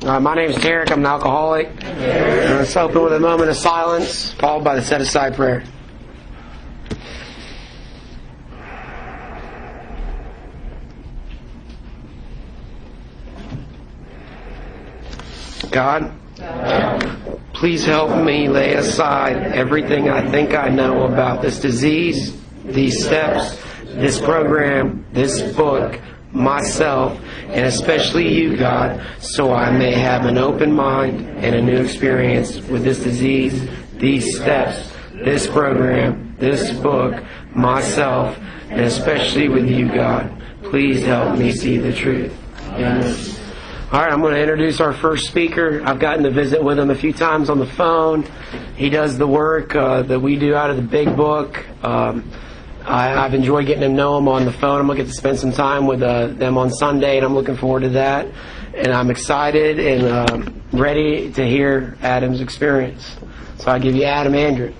My name is Tarek. I'm an alcoholic. Let's open with a moment of silence, followed by the set-aside prayer. God, please help me lay aside everything I think I know about this disease, these steps, this program, this book, myself, and especially you, God, so I may have an open mind and a new experience with this disease, these steps, this program, this book, myself, and especially with you, God. Please help me see the truth. Amen. All right, I'm going to introduce our first speaker. I've gotten to visit with him a few times on the phone. He does the work that we do out of the big book. I've enjoyed getting to know him on the phone. I'm going to get to spend some time with them on Sunday, and I'm looking forward to that. And I'm excited and ready to hear Adam's experience. So I give you Adam Andrew.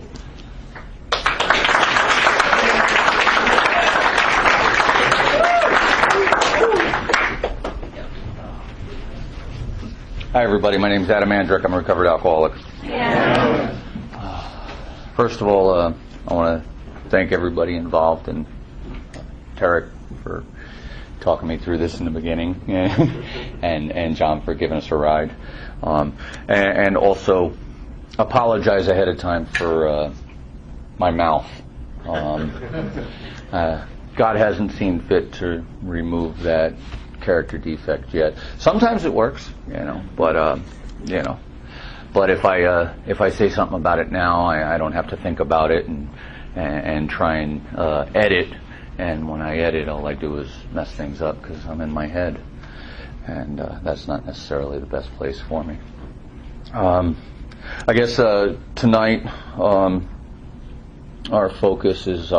Hi, everybody. My name is Adam Andrick. I'm a recovered alcoholic. Yeah. First of all, I want to thank everybody involved, and Tarek for talking me through this in the beginning, and John for giving us a ride, and also apologize ahead of time for my mouth. God hasn't seen fit to remove that character defect yet. Sometimes it works, but if I say something about it now, I don't have to think about it and try and edit. And when I edit, all I do is mess things up because I'm in my head, and that's not necessarily the best place for me. I guess tonight our focus is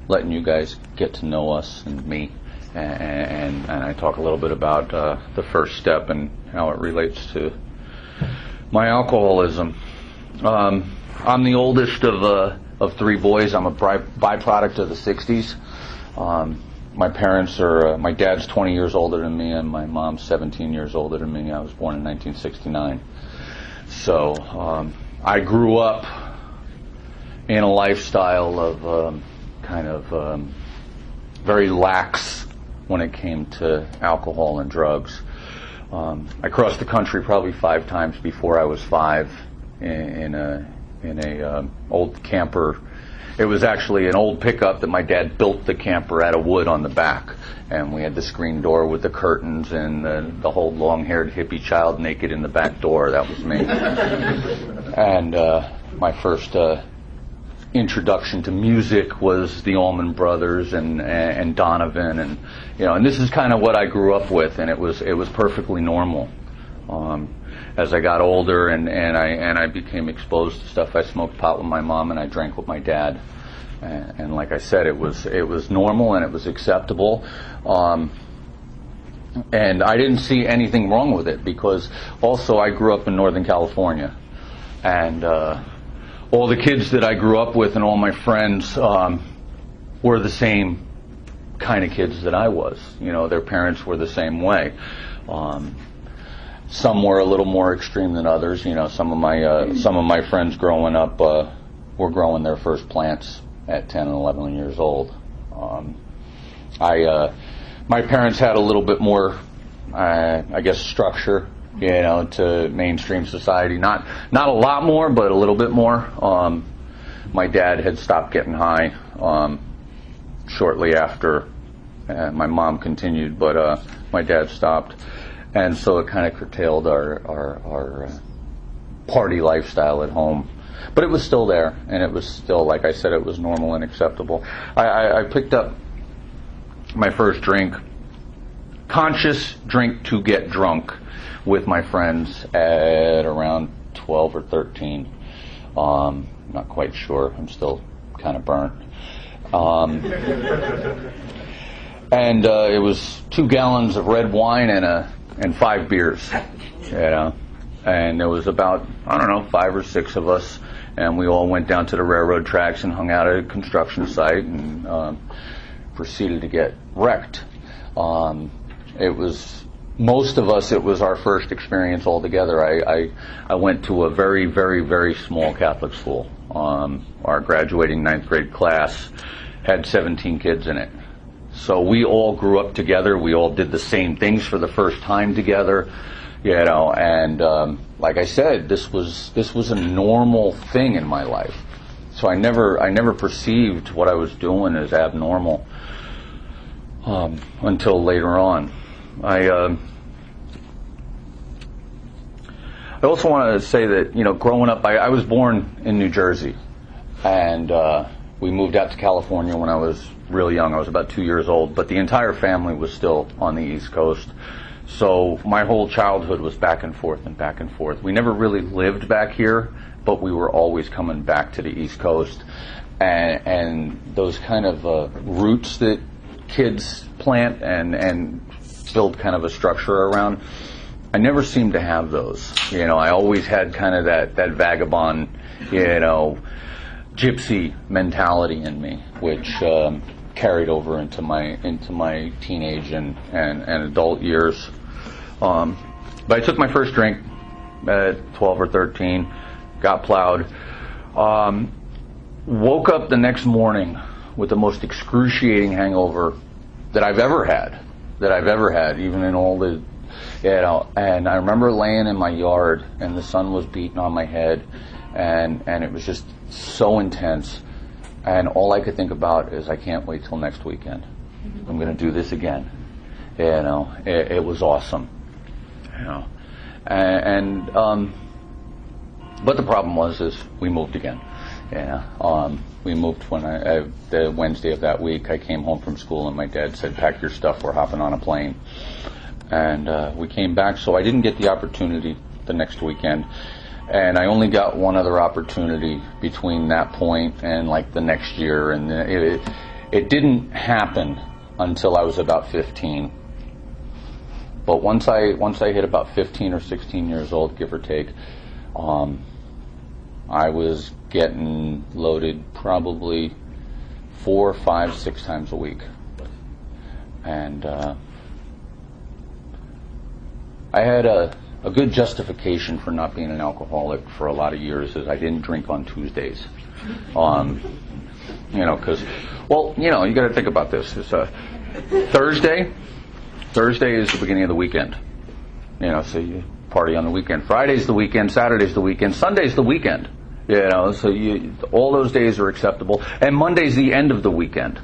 letting you guys get to know us and me. And I talk a little bit about the first step and how it relates to my alcoholism. I'm the oldest of three boys. I'm a byproduct of the 60s. My parents are, my dad's 20 years older than me, and my mom's 17 years older than me. I was born in 1969. So I grew up in a lifestyle of very lax when it came to alcohol and drugs. I crossed the country probably 5 times before I was 5 in a old camper. It was actually an old pickup that my dad built the camper out of wood on the back, and we had the screen door with the curtains and the whole long-haired hippie child naked in the back door. That was me. And my first introduction to music was the Allman Brothers and Donovan, and this is kind of what I grew up with, and it was perfectly normal. As I got older and I became exposed to stuff, I smoked pot with my mom and I drank with my dad, and like I said, it was normal and it was acceptable, and I didn't see anything wrong with it, because also I grew up in Northern California, and all the kids that I grew up with and all my friends were the same kind of kids that I was. Their parents were the same way. Some were a little more extreme than others. Some of my friends growing up were growing their first plants at 10 and 11 years old. My parents had a little bit more, I guess, structure, to mainstream society. Not a lot more, but a little bit more. My dad had stopped getting high shortly after. My mom continued, but my dad stopped, and so it kind of curtailed our party lifestyle at home. But it was still there, and it was still, like I said, it was normal and acceptable. I picked up my first drink, conscious drink to get drunk, with my friends at around 12 or 13. Not quite sure. I'm still kind of burnt. And it was 2 gallons of red wine and 5 beers, And there was about, 5 or 6 of us, and we all went down to the railroad tracks and hung out at a construction site and proceeded to get wrecked. It was most of us, it was our first experience altogether. I went to a very, very, very small Catholic school. Our graduating 9th grade class had 17 kids in it. So we all grew up together. We all did the same things for the first time together, and like I said, this was a normal thing in my life. So I never perceived what I was doing as abnormal until later on. I also want to say that, growing up, I was born in New Jersey, and we moved out to California when I was real young. I was about 2 years old, but the entire family was still on the East Coast. So my whole childhood was back and forth and back and forth. We never really lived back here, but we were always coming back to the East Coast. And those kind of roots that kids plant and build kind of a structure around, I never seemed to have those. I always had kind of that vagabond, gypsy mentality in me, which carried over into my teenage and adult years. But I took my first drink at 12 or 13, got plowed, woke up the next morning with the most excruciating hangover that I've ever had, even in all the, and I remember laying in my yard and the sun was beating on my head, and it was just so intense, and all I could think about is I can't wait till next weekend. I'm going to do this again. It was awesome. But the problem is we moved again. We moved when the Wednesday of that week. I came home from school and my dad said, "Pack your stuff, we're hopping on a plane." And we came back, so I didn't get the opportunity the next weekend. And I only got one other opportunity between that point and like the next year, and it didn't happen until I was about 15. But once I hit about 15 or 16 years old, give or take, I was getting loaded probably 4, 5, 6 times a week, and I had a good justification for not being an alcoholic for a lot of years is I didn't drink on Tuesdays. Because, you got to think about this. It's Thursday is the beginning of the weekend. So you party on the weekend. Friday's the weekend, Saturday's the weekend, Sunday's the weekend. So all those days are acceptable. And Monday's the end of the weekend.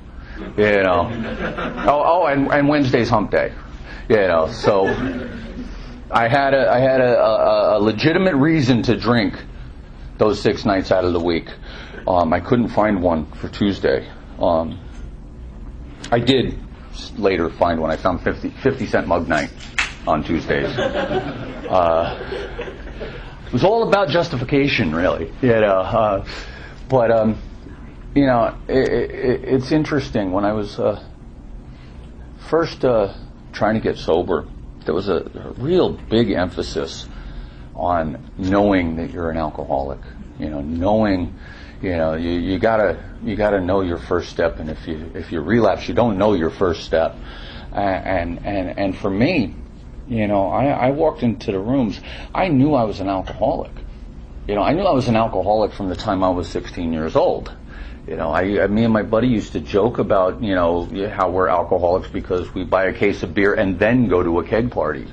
And Wednesday's hump day. So I had a legitimate reason to drink those 6 nights out of the week. I couldn't find one for Tuesday. I did later find one. I found 50-cent mug night on Tuesdays. It was all about justification, really. It's interesting. When I was first trying to get sober, there was a real big emphasis on knowing that you're an alcoholic. Knowing, you gotta know your first step, and if you relapse, you don't know your first step. And for me, I walked into the rooms. I knew I was an alcoholic. I knew I was an alcoholic from the time I was 16 years old. Me and my buddy used to joke about, how we're alcoholics because we buy a case of beer and then go to a keg party.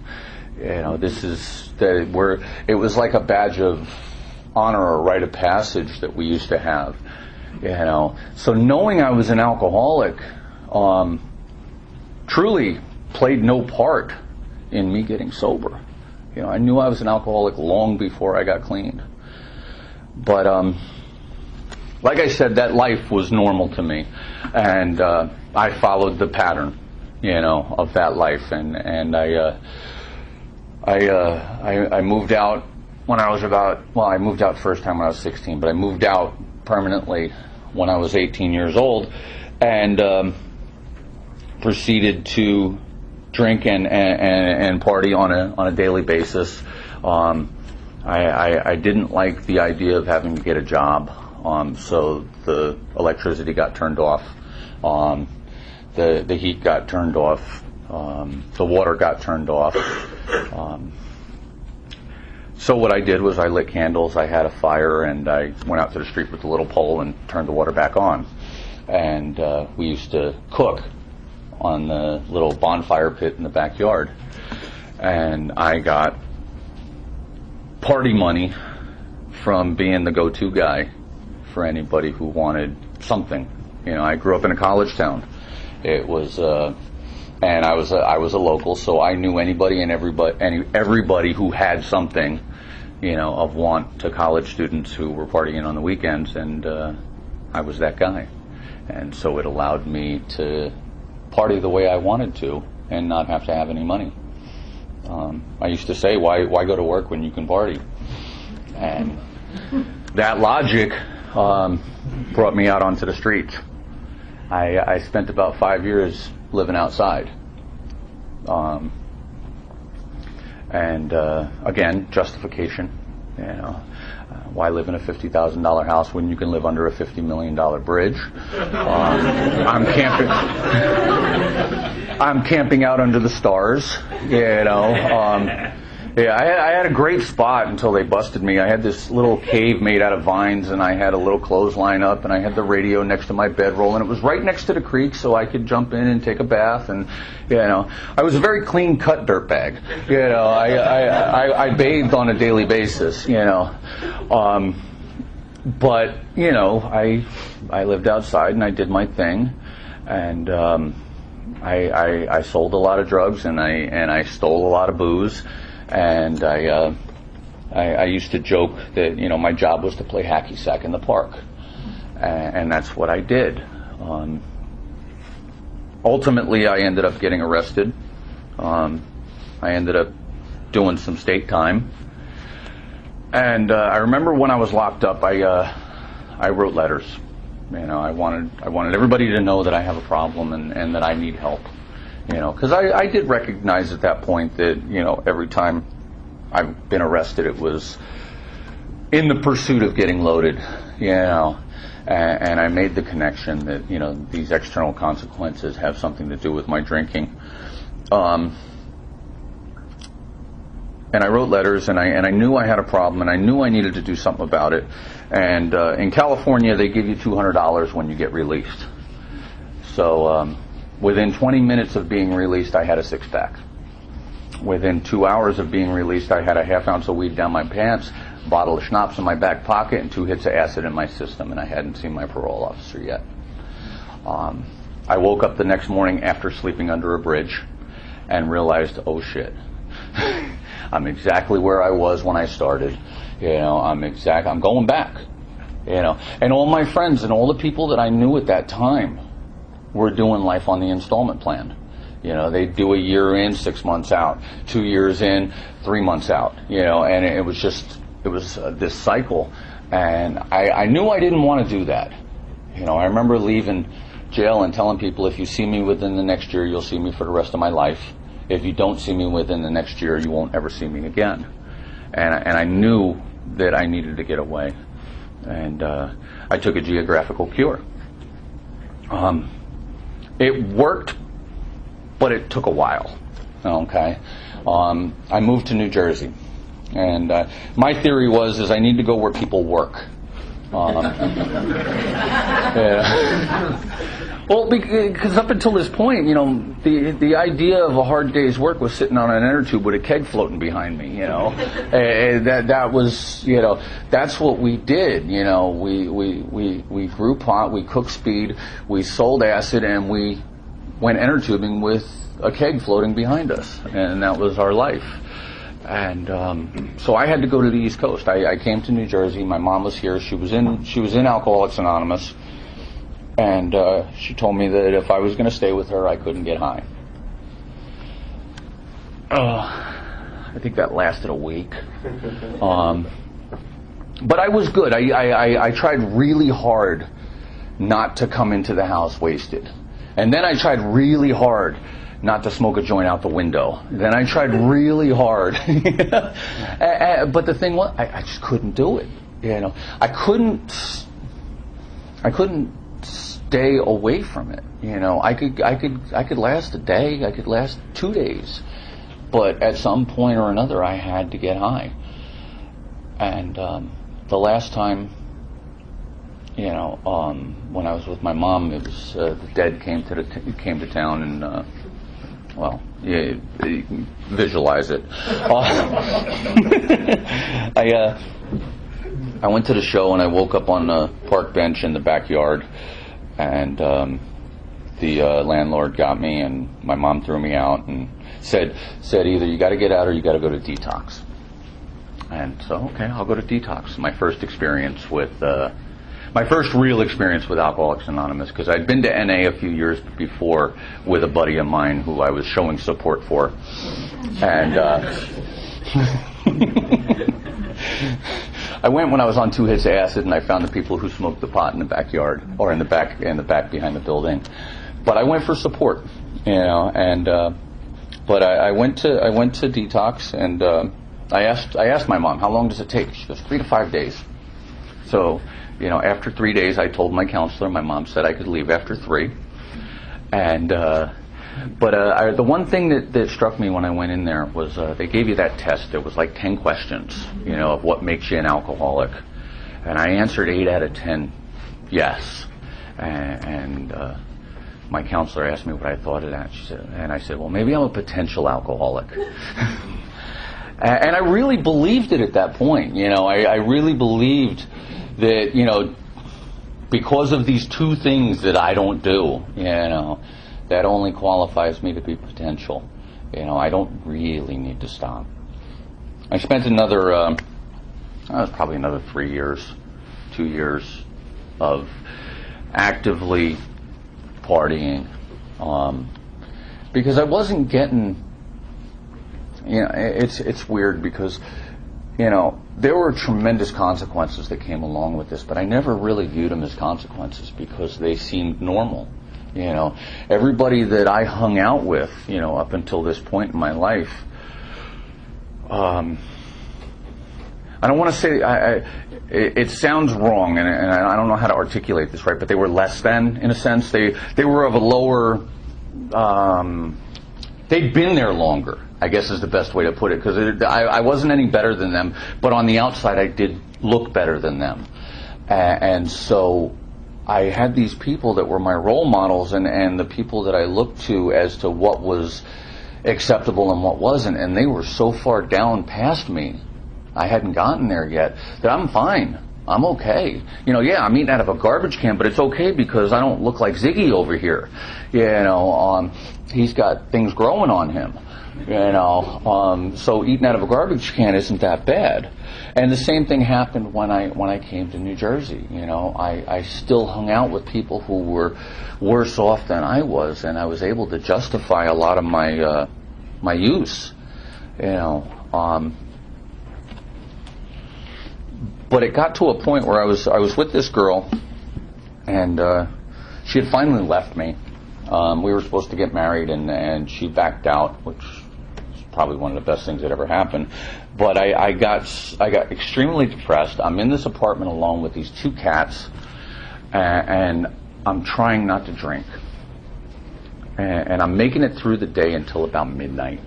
It was like a badge of honor or rite of passage that we used to have. So knowing I was an alcoholic, truly played no part in me getting sober. I knew I was an alcoholic long before I got clean. But like I said, that life was normal to me, and I followed the pattern, of that life, and I moved out when I was I moved out first time when I was 16, but I moved out permanently when I was 18 years old, and proceeded to drink and party on a daily basis. I didn't like the idea of having to get a job. So the electricity got turned off, the heat got turned off, The water got turned off. So what I did was I lit candles, I had a fire, and I went out to the street with the little pole and turned the water back on. And we used to cook on the little bonfire pit in the backyard. And I got party money from being the go-to guy for anybody who wanted something. I grew up in a college town. It was, and I was a local, so I knew anybody and everybody who had something, of want to college students who were partying on the weekends, and I was that guy. And so it allowed me to party the way I wanted to and not have to have any money. I used to say, why go to work when you can party? And that logic brought me out onto the streets. I spent about 5 years living outside. Again, justification. Why live in a $50,000 house when you can live under a $50 million bridge? I'm camping out under the stars. I had a great spot until they busted me. I had this little cave made out of vines, and I had a little clothesline up, and I had the radio next to my bedroll, and it was right next to the creek, so I could jump in and take a bath. And I was a very clean-cut dirtbag. I bathed on a daily basis. But I lived outside and I did my thing, and I sold a lot of drugs, and I stole a lot of booze. And I used to joke that my job was to play hacky sack in the park, and that's what I did. Ultimately, I ended up getting arrested. I ended up doing some state time, and I remember when I was locked up, I wrote letters. I wanted everybody to know that I have a problem and that I need help. Because I did recognize at that point that, every time I've been arrested, it was in the pursuit of getting loaded, and I made the connection that, these external consequences have something to do with my drinking. And I wrote letters, and I knew I had a problem, and I knew I needed to do something about it. And in California, they give you $200 when you get released. So, within 20 minutes of being released, I had a six-pack. Within 2 hours of being released, I had a half ounce of weed down my pants, a bottle of schnapps in my back pocket, and 2 hits of acid in my system, and I hadn't seen my parole officer yet. I woke up the next morning after sleeping under a bridge and realized, oh shit, I'm exactly where I was when I started. I'm going back. And all my friends and all the people that I knew at that time were doing life on the installment plan. They'd do a year in, 6 months out, 2 years in, 3 months out, and it was this cycle. And I knew I didn't want to do that. I remember leaving jail and telling people, if you see me within the next year, you'll see me for the rest of my life. If you don't see me within the next year, you won't ever see me again. And I knew that I needed to get away. And I took a geographical cure. It worked, but it took a while. Okay, I moved to New Jersey, and my theory was I need to go where people work. Well, because up until this point, the idea of a hard day's work was sitting on an inner tube with a keg floating behind me. That was, that's what we did. We grew pot, we cooked speed, we sold acid, and we went inner tubing with a keg floating behind us, and that was our life. And so I had to go to the East Coast. I came to New Jersey. My mom was here. She was in Alcoholics Anonymous. And she told me that if I was going to stay with her, I couldn't get high. I think that lasted a week. But I was good. I tried really hard not to come into the house wasted. And then I tried really hard not to smoke a joint out the window. Then I tried really hard. But the thing was, I just couldn't do it. I couldn't stay away from it. I could last a day, I could last 2 days, but at some point or another, I had to get high. And the last time, when I was with my mom, it was the dead came to town, and you can visualize it. I went to the show, and I woke up on a park bench in the backyard, and the landlord got me, and my mom threw me out and said either you got to get out or you got to go to detox. And so, okay, I'll go to detox. My first real experience with Alcoholics Anonymous, because I'd been to NA a few years before with a buddy of mine who I was showing support for, and I went when I was on 2 hits of acid, and I found the people who smoked the pot in the backyard, or in the back behind the building. But I went for support, and but I went to detox, and I asked my mom, how long does it take? She goes, 3 to 5 days. So, after 3 days, I told my counselor. My mom said I could leave after 3. And the one thing that struck me when I went in there was they gave you that test. It was like 10 questions, of what makes you an alcoholic. And I answered 8 out of 10 yes. And my counselor asked me what I thought of that. And I said, well, maybe I'm a potential alcoholic. And I really believed it at that point. I really believed that, because of these 2 things that I don't do, that only qualifies me to be potential. I don't really need to stop. I spent probably another 2 years of actively partying, because I wasn't getting, it's weird because, there were tremendous consequences that came along with this, but I never really viewed them as consequences because they seemed normal. Everybody that I hung out with, up until this point in my life, I don't want to say, it sounds wrong, and I don't know how to articulate this right, but they were less than, in a sense. They were of a lower, they'd been there longer, I guess is the best way to put it, because I wasn't any better than them, but on the outside I did look better than them. And so I had these people that were my role models, and the people that I looked to as to what was acceptable and what wasn't, and they were so far down past me, I hadn't gotten there yet, that I'm fine. I'm okay. I'm eating out of a garbage can, but it's okay because I don't look like Ziggy over here. He's got things growing on him. So eating out of a garbage can isn't that bad. And the same thing happened when I came to New Jersey. I still hung out with people who were worse off than I was, and I was able to justify a lot of my use. But it got to a point where I was with this girl, and she had finally left me. We were supposed to get married, and she backed out, which is probably one of the best things that ever happened. But I got extremely depressed. I'm in this apartment alone with these 2 cats, and I'm trying not to drink. And I'm making it through the day until about midnight.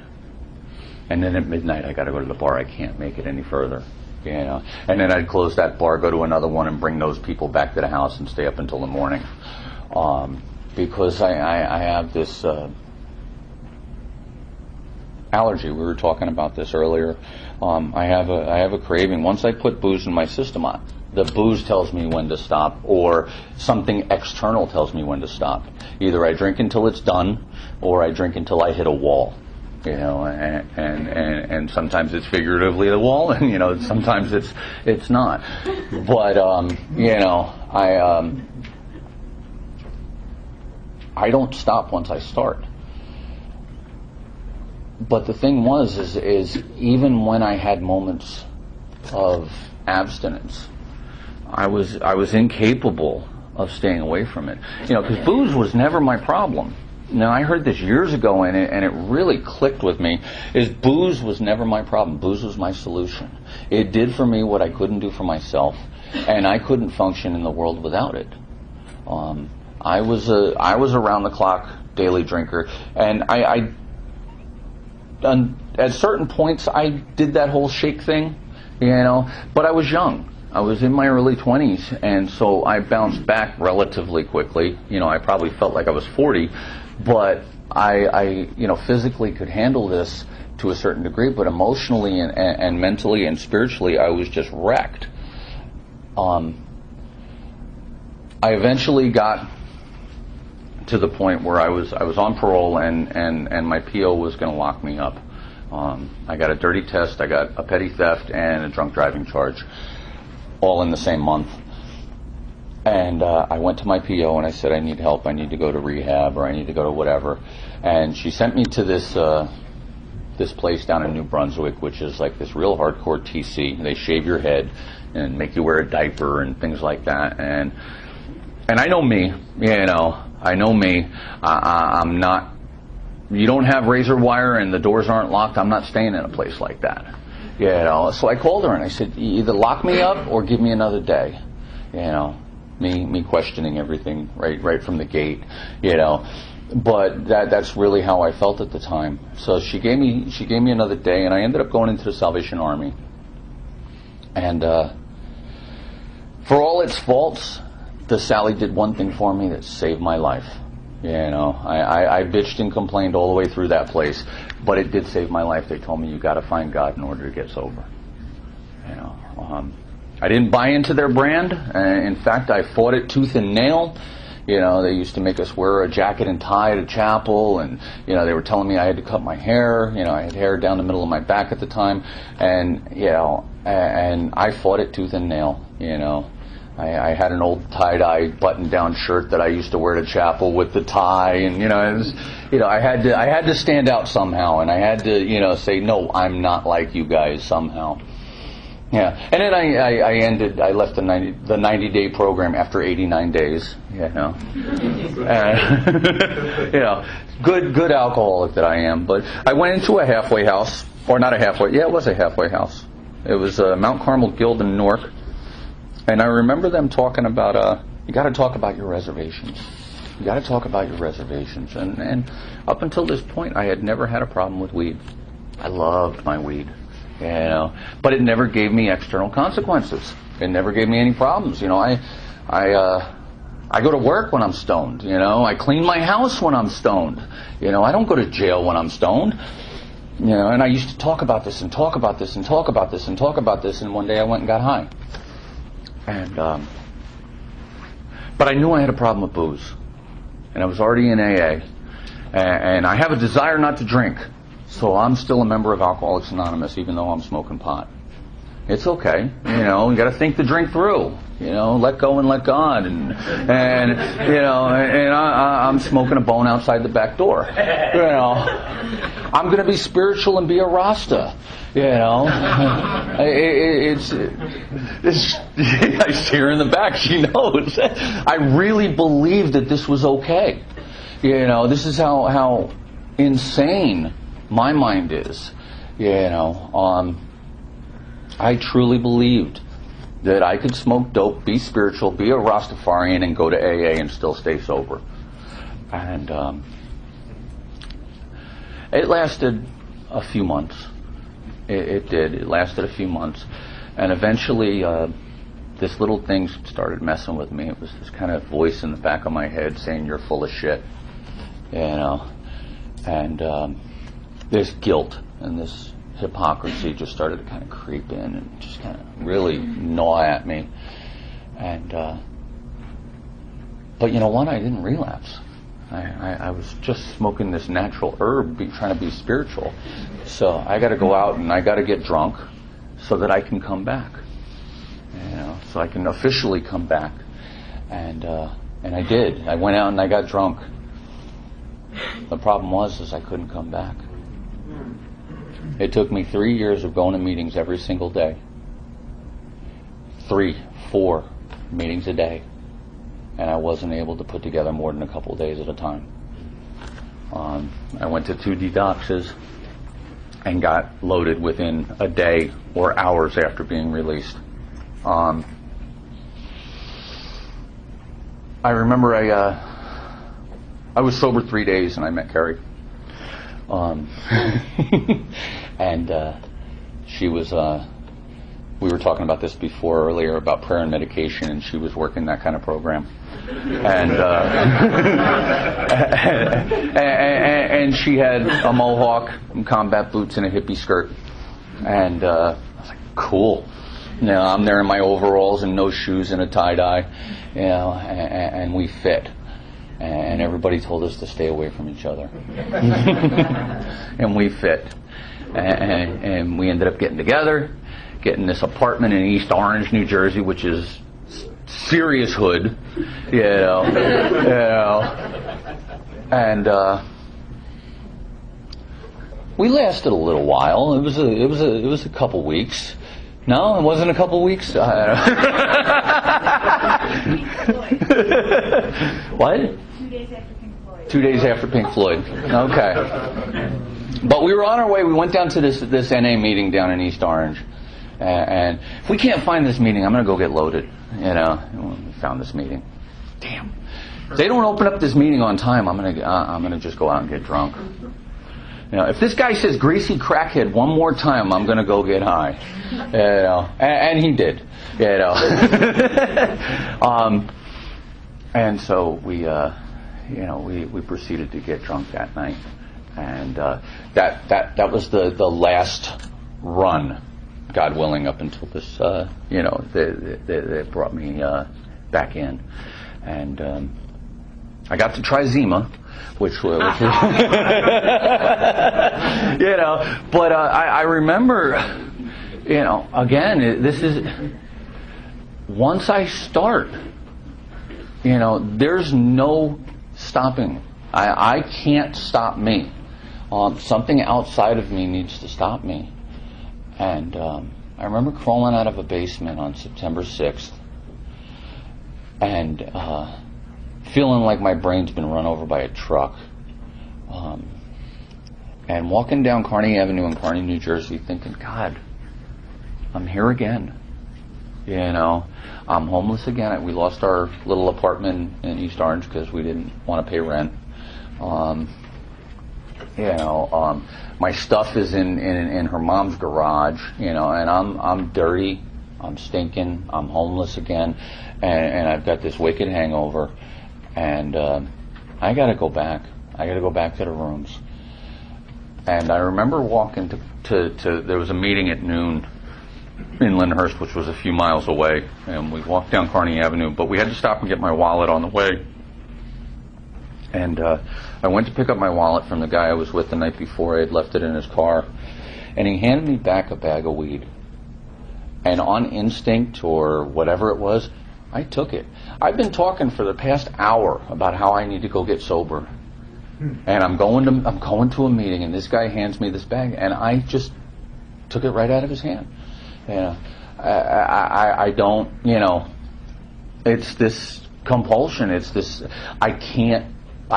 And then at midnight, I got to go to the bar. I can't make it any further. And then I'd close that bar, go to another one, and bring those people back to the house and stay up until the morning. Because I have this allergy. We were talking about this earlier. I have a craving. Once I put booze in my system, the booze tells me when to stop, or something external tells me when to stop. Either I drink until it's done, or I drink until I hit a wall. And sometimes it's figuratively the wall, and sometimes it's not. But I don't stop once I start. But the thing is even when I had moments of abstinence, I was incapable of staying away from it. Because booze was never my problem. Now, I heard this years ago, and it really clicked with me, is booze was never my problem. Booze was my solution. It did for me what I couldn't do for myself, and I couldn't function in the world without it. I was a round the clock daily drinker, and at certain points I did that whole shake thing, but I was young. I was in my early 20s, and so I bounced back relatively quickly. I probably felt like I was 40, but I physically could handle this to a certain degree, but emotionally and mentally and spiritually, I was just wrecked. I eventually got to the point where I was on parole, and my PO was going to lock me up. I got a dirty test, I got a petty theft, and a drunk driving charge, all in the same month. And I went to my PO and I said, I need help, I need to go to rehab, or I need to go to whatever. And she sent me to this place down in New Brunswick, which is like this real hardcore TC. They shave your head and make you wear a diaper and things like that. And I know me, I know me. I'm not, you don't have razor wire and the doors aren't locked, I'm not staying in a place like that. So I called her and I said, either lock me up or give me another day. Me questioning everything right from the gate, But that's really how I felt at the time. So she gave me another day, and I ended up going into the Salvation Army. And for all its faults, the Sally did one thing for me that saved my life. I bitched and complained all the way through that place, but it did save my life. They told me, you got to find God in order to get sober. I didn't buy into their brand. In fact, I fought it tooth and nail. They used to make us wear a jacket and tie to chapel, and they were telling me I had to cut my hair. I had hair down the middle of my back at the time, and and I fought it tooth and nail. I had an old tie-dye button-down shirt that I used to wear to chapel with the tie, and it was, I had to stand out somehow, and I had to say, no, I'm not like you guys somehow. And then I left the 90-day program after 89 days. Good alcoholic that I am. But I went into a halfway house, or not a halfway. Yeah, it was a halfway house. It was Mount Carmel Guild in Newark, and I remember them talking about you got to talk about your reservations. You got to talk about your reservations. And up until this point, I had never had a problem with weed. I loved my weed. But it never gave me external consequences. It never gave me any problems. I go to work when I'm stoned. I clean my house when I'm stoned. I don't go to jail when I'm stoned. And I used to talk about this and talk about this and talk about this and talk about this. And one day I went and got high. And but I knew I had a problem with booze, and I was already in AA, and I have a desire not to drink. So I'm still a member of Alcoholics Anonymous, even though I'm smoking pot. It's okay, you got to think the drink through, let go and let God, and I'm smoking a bone outside the back door. I'm going to be spiritual and be a Rasta. It's I see her in the back. She knows. I really believed that this was okay. This is how insane my mind is. I truly believed that I could smoke dope, be spiritual, be a Rastafarian, and go to AA and still stay sober. And it lasted a few months. It did. It lasted a few months. And eventually, this little thing started messing with me. It was this kind of voice in the back of my head saying, you're full of shit. And this guilt and this hypocrisy just started to kind of creep in and just kind of really gnaw at me. And but you know what? I didn't relapse. I was just smoking this natural herb, trying to be spiritual. So I got to go out and I got to get drunk so that I can come back. So I can officially come back. And I did. I went out and I got drunk. The problem was I couldn't come back. It took me 3 years of going to meetings every single day. 3, 4 meetings a day. And I wasn't able to put together more than a couple of days at a time. I went to 2 detoxes and got loaded within a day or hours after being released. I remember I I was sober 3 days and I met Carrie. And she was, we were talking about this before earlier about prayer and medication, and she was working that kind of program. And and she had a mohawk and combat boots and a hippie skirt. And I was like, cool. You know, I'm there in my overalls and no shoes and a tie-dye, you know, and we fit. And everybody told us to stay away from each other. And we fit. And we ended up getting together, getting this apartment in East Orange, New Jersey, which is serious hood, you know. And we lasted a little while. It was a couple weeks. No, it wasn't a couple weeks. What? 2 days after Pink Floyd. 2 days after Pink Floyd. Okay. But we were on our way. We went down to this NA meeting down in East Orange. And if we can't find this meeting, I'm going to go get loaded. You know, we found this meeting. Damn. If they don't open up this meeting on time, I'm gonna just go out and get drunk. You know, if this guy says greasy crackhead one more time, I'm going to go get high. You know, and he did. You know. And so we proceeded to get drunk that night, and that was the last run, God willing, up until this that brought me back in, and I got to try Zima, which was you know, but I remember, you know, again, this is once I start. You know, there's no stopping. I can't stop me. Something outside of me needs to stop me. And I remember crawling out of a basement on September 6th and feeling like my brain's been run over by a truck. And walking down Kearney Avenue in Kearney, New Jersey, thinking, God, I'm here again. You know, I'm homeless again. We lost our little apartment in East Orange because we didn't want to pay rent. My stuff is in her mom's garage. You know, and I'm dirty. I'm stinking. I'm homeless again, and I've got this wicked hangover, and I got to go back. I got to go back to the rooms. And I remember walking to there was a meeting at noon in Lyndhurst, which was a few miles away, and we walked down Kearney Avenue, but we had to stop and get my wallet on the way. And I went to pick up my wallet from the guy I was with the night before. I had left it in his car, and he handed me back a bag of weed. And on instinct or whatever it was, I took it. I've been talking for the past hour about how I need to go get sober, and I'm going to a meeting, and this guy hands me this bag, and I just took it right out of his hand. You know, I don't, you know, it's this compulsion. It's this, I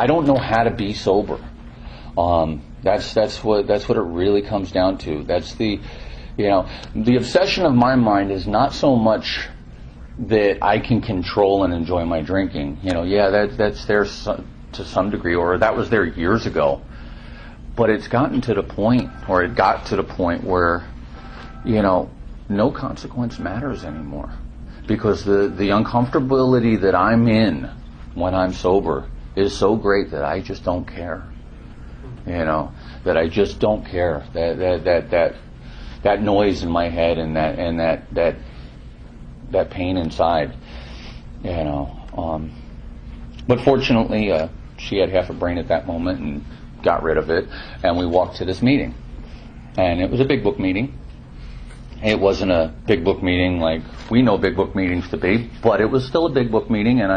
don't know how to be sober. That's what it really comes down to. That's the obsession of my mind is not so much that I can control and enjoy my drinking. You know, yeah, that's there to some degree, or that was there years ago. But it got to the point where, you know, no consequence matters anymore, because the uncomfortability that I'm in when I'm sober is so great that I just don't care. You know, that I just don't care. That noise in my head and that pain inside. You know, but fortunately, she had half a brain at that moment and got rid of it, and we walked to this meeting, and it was a big book meeting. It wasn't a big book meeting like we know big book meetings to be, but it was still a big book meeting, and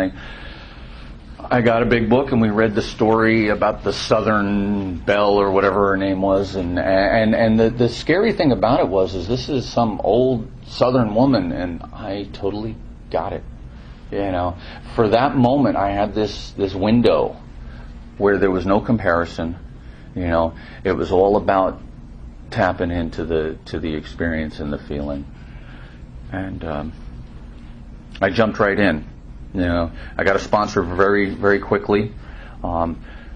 I got a big book, and we read the story about the Southern Belle or whatever her name was, and the scary thing about it was this is some old Southern woman, and I totally got it. You know, for that moment, I had this window where there was no comparison. You know, it was all about tapping into the experience and the feeling, and I jumped right in. You know, I got a sponsor very, very quickly.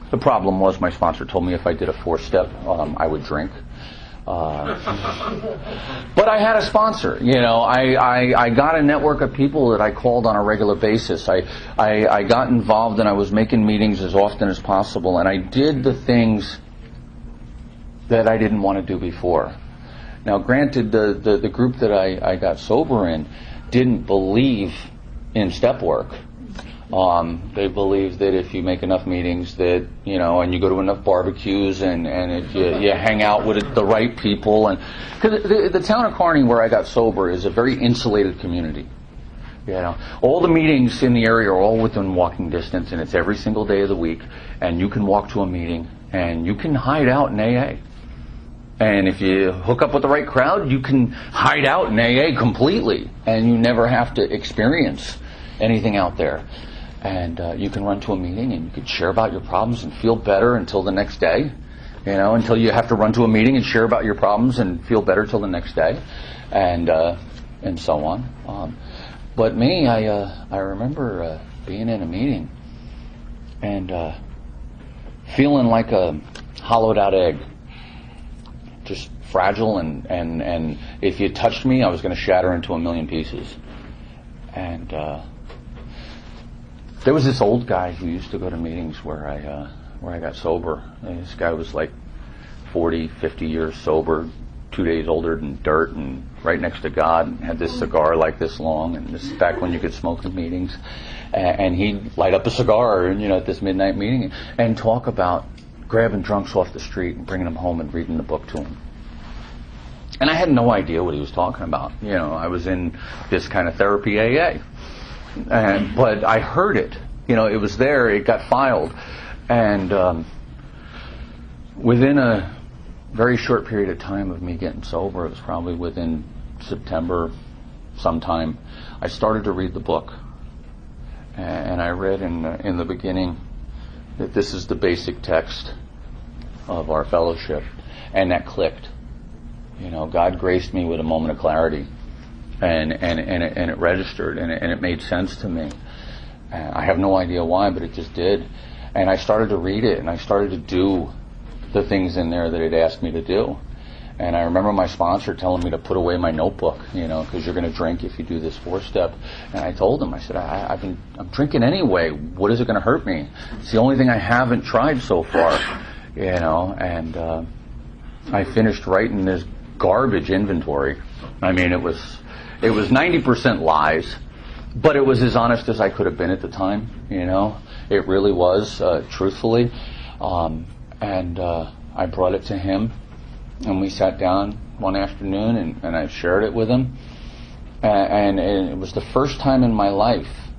The problem was my sponsor told me if I did a 4-step, I would drink. But I had a sponsor. I got a network of people that I called on a regular basis. I got involved and I was making meetings as often as possible, and I did the things that I didn't want to do before. Now, granted, the group that I got sober in didn't believe in step work. They believe that if you make enough meetings that, and you go to enough barbecues and if you hang out with the right people, and because the town of Kearney where I got sober is a very insulated community. All the meetings in the area are all within walking distance, and it's every single day of the week, and you can walk to a meeting and you can hide out in AA. And if you hook up with the right crowd, you can hide out in AA completely, and you never have to experience anything out there. And you can run to a meeting and you can share about your problems and feel better until the next day, until you have to run to a meeting and share about your problems and feel better till the next day, and so on. But me, I remember being in a meeting and feeling like a hollowed out egg, just fragile, and if you touched me, I was going to shatter into a million pieces. And there was this old guy who used to go to meetings where I got sober. And this guy was like 40, 50 years sober, 2 days older than dirt, and right next to God, and had this cigar like this long, and this is back when you could smoke in meetings. And he'd light up a cigar, at this midnight meeting, and talk about grabbing drunks off the street and bringing them home and reading the book to them. And I had no idea what he was talking about. I was in this kind of therapy AA. But I heard it. It was there. It got filed. And within a very short period of time of me getting sober, it was probably within September sometime, I started to read the book. And I read in the beginning that this is the basic text of our fellowship. And that clicked. God graced me with a moment of clarity. And it registered, and it made sense to me. I have no idea why, but it just did. And I started to read it, and I started to do the things in there that it asked me to do. And I remember my sponsor telling me to put away my notebook, because you're going to drink if you do this 4-step. And I told him, I said, I'm drinking anyway. What is it going to hurt me? It's the only thing I haven't tried so far, And I finished writing this garbage inventory. I mean, it was 90% lies, but it was as honest as I could have been at the time, It really was, truthfully. And I brought it to him, and we sat down one afternoon, and I shared it with him. And it was the first time in my life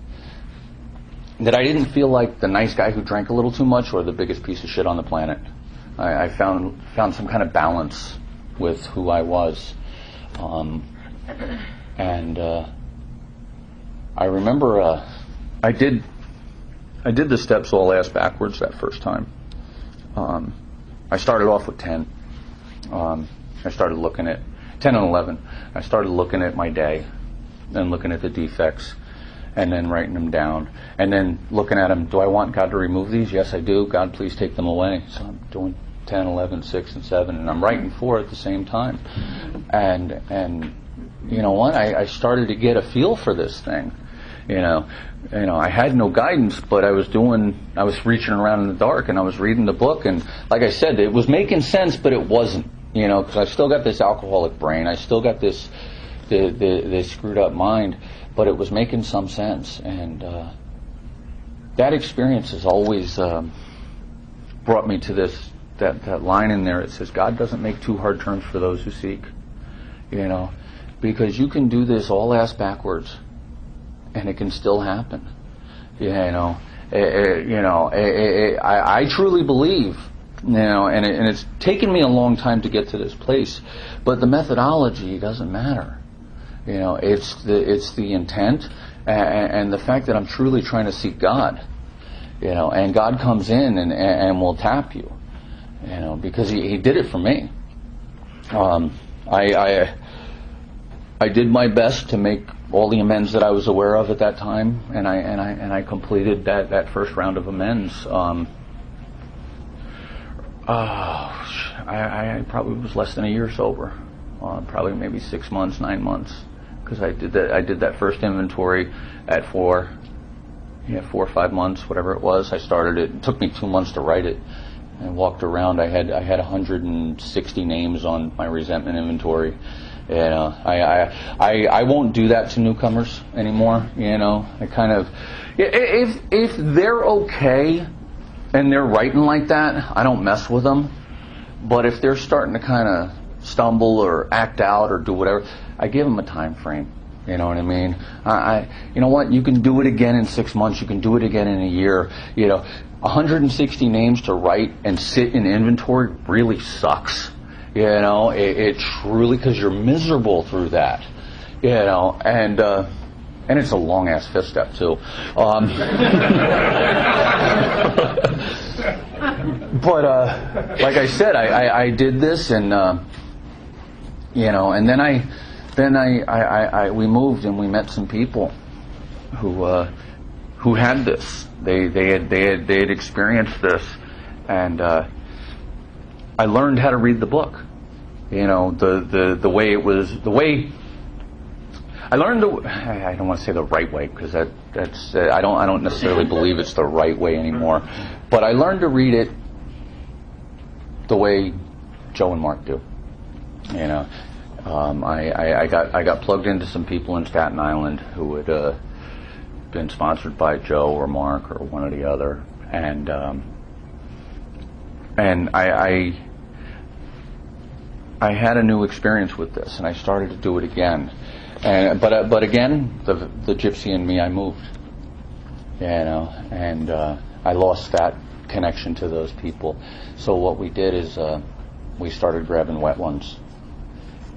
that I didn't feel like the nice guy who drank a little too much or the biggest piece of shit on the planet. I found some kind of balance with who I was. And I remember I did the steps all ass backwards that first time. I started off with 10. I started looking at 10 and 11. I started looking at my day, then looking at the defects, and then writing them down, and then looking at them. Do I want God to remove these? Yes, I do. God, please take them away. So I'm doing 10, 11, 6, and 7, and I'm writing 4 at the same time. And you know what? I started to get a feel for this thing. I had no guidance, but I was reaching around in the dark, and I was reading the book, and like I said, it was making sense, but it wasn't, because I still got this alcoholic brain, I still got this screwed up mind, but it was making some sense, and that experience has always brought me to that line in there. It says, God doesn't make too hard turns for those who seek, because you can do this all ass backwards, and it can still happen. I truly believe, and it's taken me a long time to get to this place, but the methodology doesn't matter. It's the intent and the fact that I'm truly trying to seek God. And God comes in and will tap you. Because He did it for me. I did my best to make all the amends that I was aware of at that time, and I completed that first round of amends. I probably was less than a year sober. Probably maybe 6 months, 9 months, because I did that first inventory at 4 or 5 months, whatever it was. I started it. It took me 2 months to write it. I walked around. I had 160 names on my resentment inventory. I won't do that to newcomers anymore. I kind of, if they're okay and they're writing like that, I don't mess with them. But if they're starting to kind of stumble or act out or do whatever, I give them a time frame. You know what I mean? You know what? You can do it again in 6 months. You can do it again in a year. 160 names to write and sit in inventory really sucks. It truly, because you're miserable through that. And it's a long ass fifth step too. But like I said, I did this, and and then we moved and we met some people who had this. They had experienced this, and I learned how to read the book. The way it was, the way I learned I don't want to say the right way, because that's I don't necessarily believe it's the right way anymore. But I learned to read it the way Joe and Mark do. I got plugged into some people in Staten Island who had been sponsored by Joe or Mark or one or the other, and I had a new experience with this, and I started to do it again. But again, the gypsy in me, I moved, and I lost that connection to those people. So what we did is we started grabbing wet ones.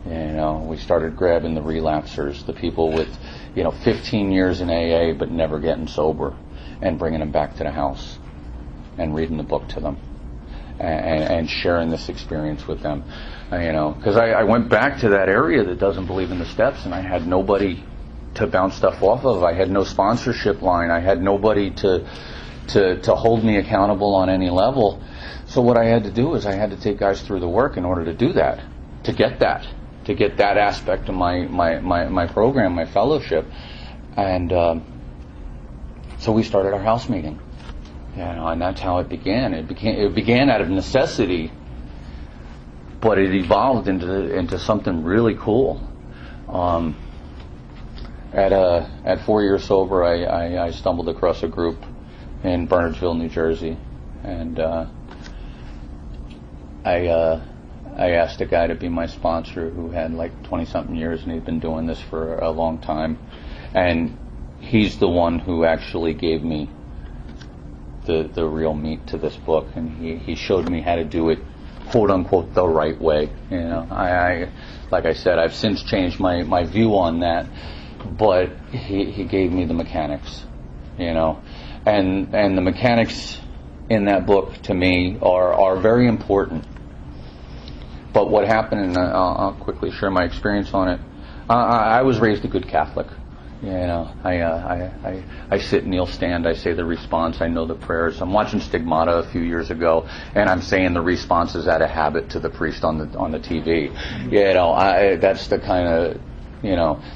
We started grabbing the relapsers, the people with 15 years in AA but never getting sober, and bringing them back to the house and reading the book to them and sharing this experience with them. Because I went back to that area that doesn't believe in the steps, and I had nobody to bounce stuff off of. I had no sponsorship line. I had nobody to hold me accountable on any level. So what I had to do is I had to take guys through the work in order to do that, to get that aspect of my program, my fellowship. And so we started our house meeting. And that's how it began. It began out of necessity, but it evolved into something really cool. At 4 years sober, I stumbled across a group in Bernardsville, New Jersey, and I asked a guy to be my sponsor who had like 20-something years, and he'd been doing this for a long time, and he's the one who actually gave me the real meat to this book, and he showed me how to do it, quote unquote, the right way. I like I said, I've since changed my view on that, but he gave me the mechanics, and the mechanics in that book to me are very important. But what happened, and I'll quickly share my experience on it. I was raised a good Catholic. I sit, kneel, stand. I say the response. I know the prayers. I'm watching Stigmata a few years ago, and I'm saying the responses out of habit to the priest on the TV. That's the kind of,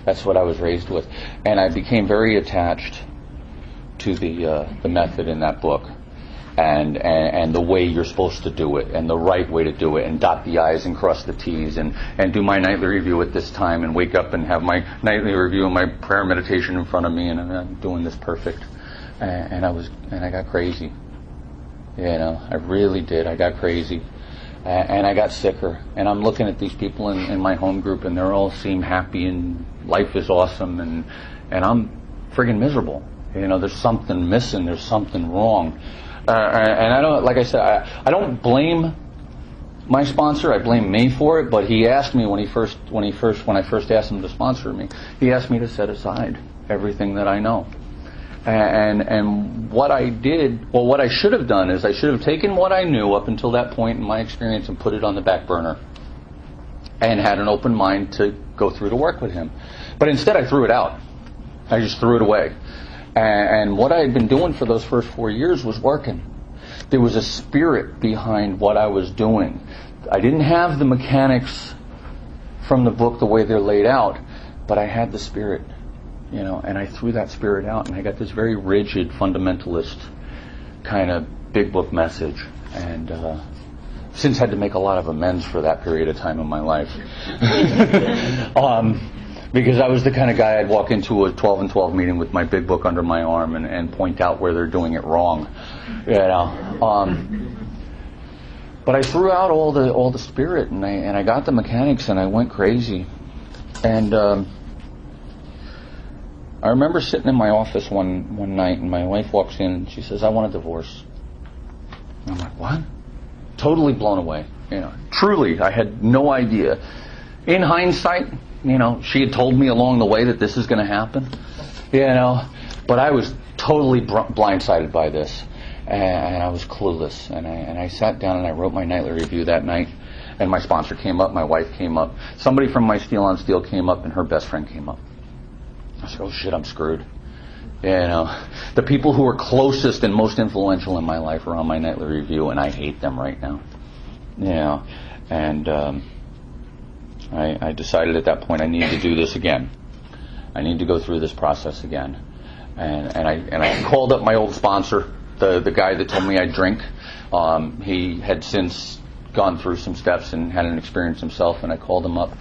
that's what I was raised with, and I became very attached to the method in that book. And the way you're supposed to do it, and the right way to do it, and dot the I's and cross the T's, and do my nightly review at this time, and wake up and have my nightly review and my prayer meditation in front of me, and I'm doing this perfect. And I got crazy. I really did. I got crazy, and I got sicker. And I'm looking at these people in my home group, and they all seem happy, and life is awesome, and I'm friggin' miserable. There's something missing. There's something wrong. And I don't, like I said, I don't blame my sponsor. I blame me for it. But he asked me when I first asked him to sponsor me, he asked me to set aside everything that I know. And what I did, well, what I should have done is I should have taken what I knew up until that point in my experience and put it on the back burner, and had an open mind to go through to work with him. But instead, I threw it out. I just threw it away. And what I had been doing for those first 4 years was working. there was a spirit behind what I was doing. I didn't have the mechanics from the book the way they're laid out, but I had the spirit, and I threw that spirit out, and I got this very rigid, fundamentalist kind of big book message, and since had to make a lot of amends for that period of time in my life. Because I was the kind of guy I'd walk into a 12 and 12 meeting with my big book under my arm and point out where they're doing it wrong. But I threw out all the spirit, and I got the mechanics, and I went crazy. And I remember sitting in my office one night, and my wife walks in, and she says, "I want a divorce." And I'm like, "What?" Totally blown away. Truly, I had no idea. In hindsight, she had told me along the way that this is going to happen, but I was totally blindsided by this, and I was clueless. And I sat down and I wrote my nightly review that night, and my sponsor came up, my wife came up, somebody from my Steel on Steel came up, and her best friend came up. I said, "Oh shit, I'm screwed." The people who are closest and most influential in my life are on my nightly review, and I hate them right now. And I decided at that point I need to do this again. I need to go through this process again. And I called up my old sponsor, the guy that told me I'd drink. He had since gone through some steps and had an experience himself, and I called him up,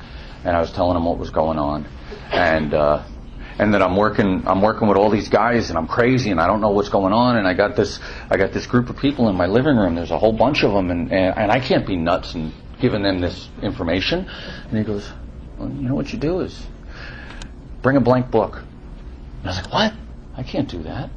and I was telling him what was going on, and that I'm working with all these guys, and I'm crazy, and I don't know what's going on, and I got this group of people in my living room. There's a whole bunch of them, and I can't be nuts and giving them this information. And he goes, "Well, you know what you do is bring a blank book." And I was like, "What? I can't do that.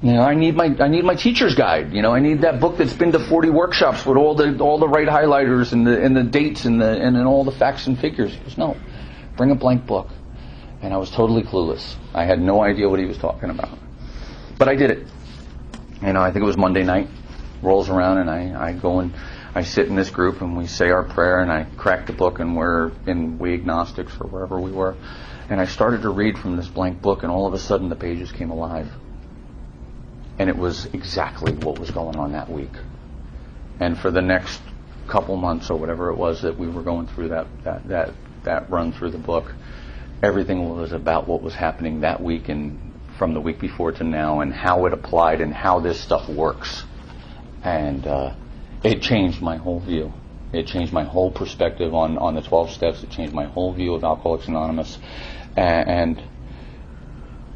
I need my teacher's guide. I need that book that's been to 40 workshops with all the right highlighters and the dates and all the facts and figures." He goes, "No, bring a blank book." And I was totally clueless. I had no idea what he was talking about. But I did it. I think it was Monday night. Rolls around, and I go and I sit in this group, and we say our prayer, and I crack the book, and we're in We Agnostics or wherever we were. And I started to read from this blank book, and all of a sudden the pages came alive. And it was exactly what was going on that week. And for the next couple months or whatever it was that we were going through that run through the book, everything was about what was happening that week and from the week before to now, and how it applied and how this stuff works. And it changed my whole view. It changed my whole perspective on the 12 steps. It changed my whole view of Alcoholics Anonymous. And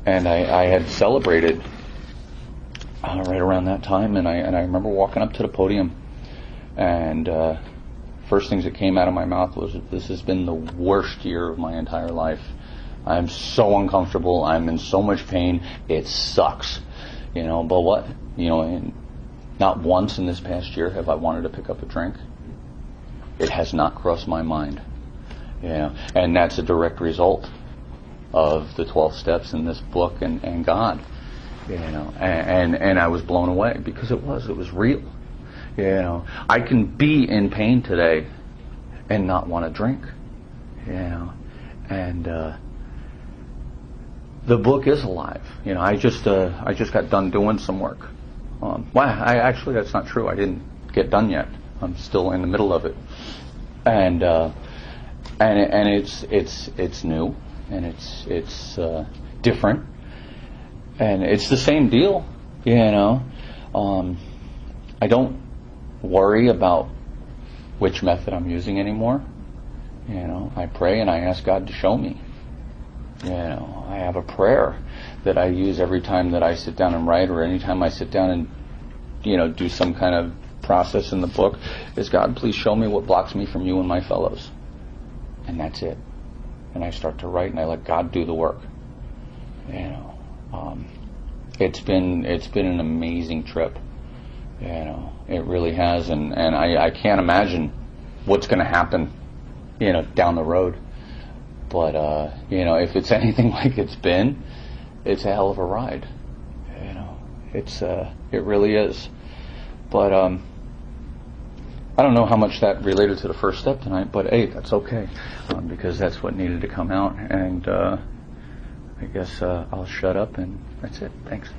I had celebrated right around that time, and I remember walking up to the podium, and first things that came out of my mouth was, "This has been the worst year of my entire life. I'm so uncomfortable. I'm in so much pain. It sucks." But what? And not once in this past year have I wanted to pick up a drink. It has not crossed my mind. And that's a direct result of the 12 steps in this book and God. And I was blown away because it was real. I can be in pain today and not want to drink. And the book is alive. I just got done doing some work. Actually that's not true. I didn't get done yet. I'm still in the middle of it. And it's new, and it's different, and it's the same deal. I don't worry about which method I'm using anymore. I pray and I ask God to show me. I have a prayer that I use every time that I sit down and write, or anytime I sit down and do some kind of process in the book, is, "God, please show me what blocks me from you and my fellows." And that's it. And I start to write, and I let God do the work. It's been an amazing trip. It really has, and I can't imagine what's going to happen, down the road. But if it's anything like it's been, it's a hell of a ride. It really is. But I don't know how much that related to the first step tonight, but hey, that's okay, because that's what needed to come out. And I guess I'll shut up, and that's it. Thanks.